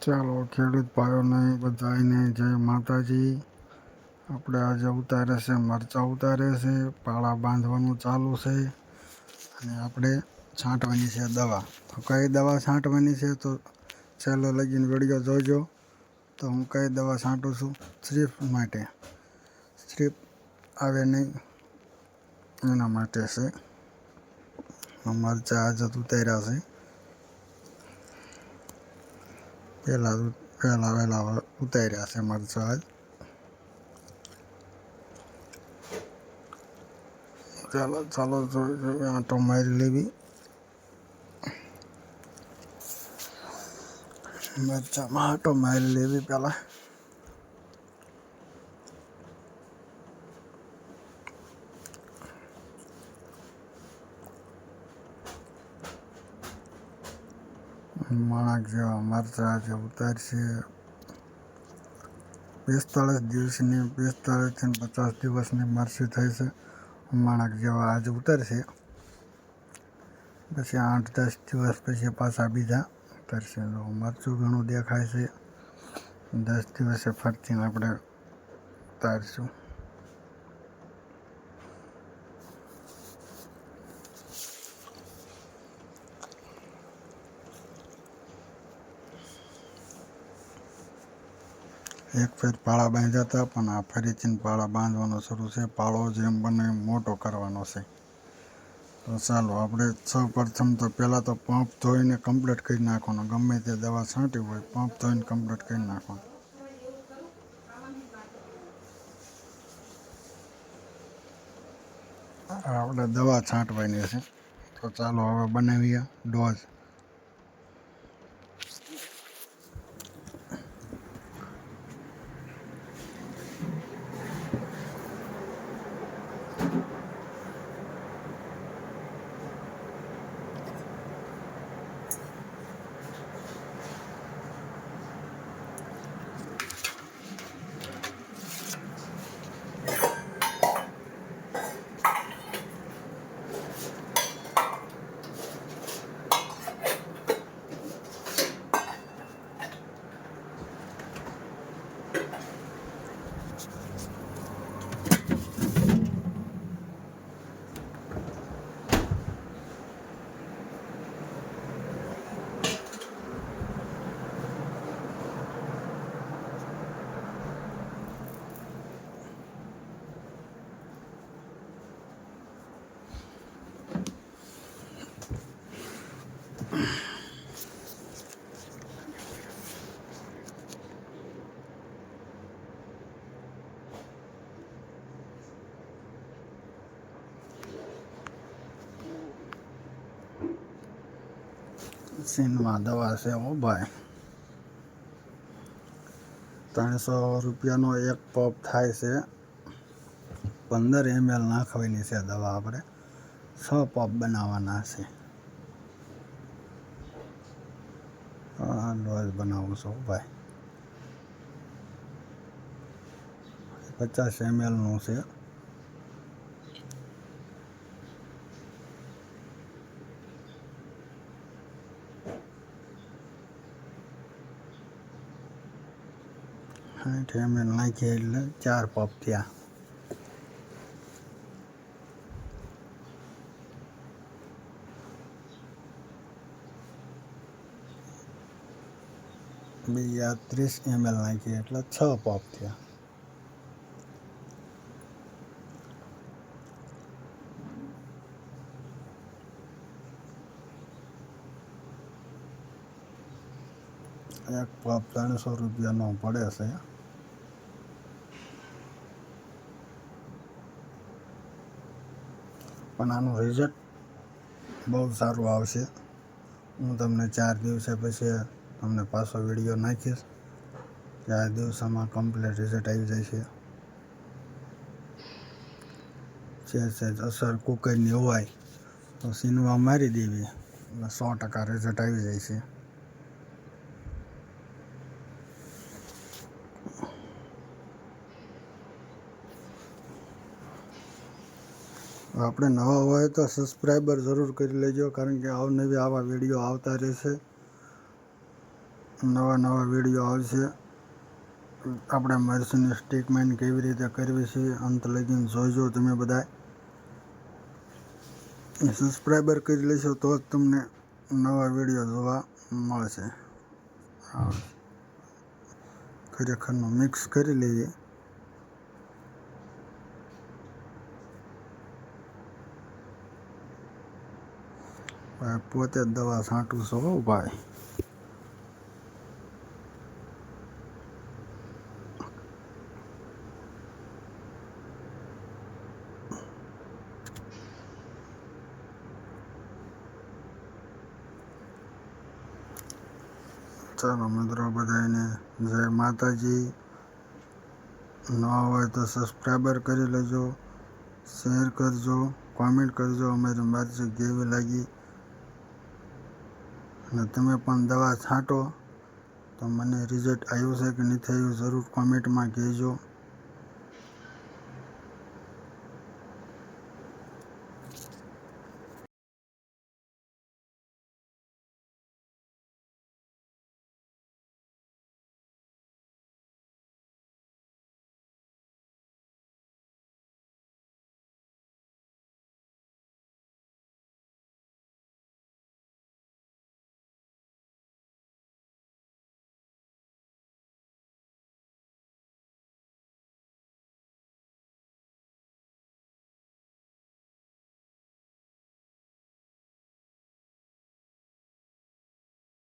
ચાલો ખેડૂત ભાઈઓને બધાને જય માતાજી. આપણે આજે ઉતારે છે મરચાં ઉતારે છે, પાળા બાંધવાનું ચાલુ છે અને આપણે છાંટવાની છે દવા. તો કઈ દવા છાંટવાની છે તો છેલ્લે લગીને વિડીયો જોજો. તો હું કઈ દવા છાંટું છું થ્રીપ માટે, થ્રીપ આવે નહીં એના માટે છે. મરચાં આજે ઉતાર્યા છે. પહેલા ઉતાર્યા છે મરચાં આજ. ચાલો જોઈ આંટો મારી લેવી. મરચાંમાં આંટો મારી લેવી પહેલાં. માણક જેવા મરચાં જે ઉતારશે 45 દિવસની, 45 થી 50 દિવસની મરસી થઈ છે. માણક જેવા આજે ઉતરશે, પછી 8-10 દિવસ પછી પાછા બીજા ઉતરશે. મરચું ઘણું દેખાય છે. 10 દિવસે ફરતીને આપણે ઉતારશું. એક ફેર પાળા બાંધ્યા હતા, પણ આ ફરીથી પાળા બાંધવાનો શરૂ છે. પાળો જેમ બને એમ મોટો કરવાનો છે. તો ચાલો આપણે સૌપ્રથમ તો પહેલાં તો પંપ ધોઈને કમ્પ્લીટ કરી નાખવાનો. ગમે તે દવા છાંટી હોય પંપ ધોઈને કમ્પ્લીટ કરી નાખવાનું. આપણે દવા છાંટવાની છે. તો ચાલો હવે બનાવીએ ડોઝ. સીનમાં દવા છે હો ભાઈ. 300 રૂપિયાનો એક પંપ થાય છે. 15 ml નાખવાની છે દવા. આપણે 6 પંપ બનાવવાના છે. હા, ડોઝ બનાવું છું ભાઈ. 50 ml નું છે. ml નાખીએ એટલે 4 પંપ થયા. બીજા 30 ml નાખીએ એટલે 6 પંપ થયા. એક પંપ 300 રૂપિયાનો પડે છે. પણ આનું રિઝલ્ટ બહુ સારું આવશે. હું તમને 4 દિવસે પછી તમને પાછો વિડીયો નાખીશ. 4 દિવસોમાં કમ્પ્લીટ રિઝલ્ટ આવી જાય છે. અસર કુકરની હોય તો સીનવા મારી દેવી એટલે 100% રિઝલ્ટ આવી જાય છે. આપણે નવા હોય તો સબસ્ક્રાઈબર જરૂર કરી લેજો, કારણ કે અવનવી આવા વિડીયો આવતા રહેશે. નવા વિડીયો આવશે. આપણે મરચીની સ્ટીકમેન્ટ કેવી રીતે કરવી છે અંત લગીને જોઈજો તમે બધા. સબસ્ક્રાઈબર કરી લેશો તો જ તમને નવા વિડીયો જોવા મળશે. ખરેખરનું મિક્સ કરી લઈએ. ભાઈ પોતે જ દવા છાંટું છું હો ભાઈ. ચાલો મિત્રો બધાને જય માતાજી. નવા હોય તો સબસ્ક્રાઈબર કરી લેજો, શેર કરજો, કોમેન્ટ કરજો અમારી મરચી કેવી લાગી. અને તમે પણ દવા છાંટો તો મને રિઝલ્ટ આવ્યું છે કે નથી આવ્યું જરૂર કોમેન્ટમાં કહેજો.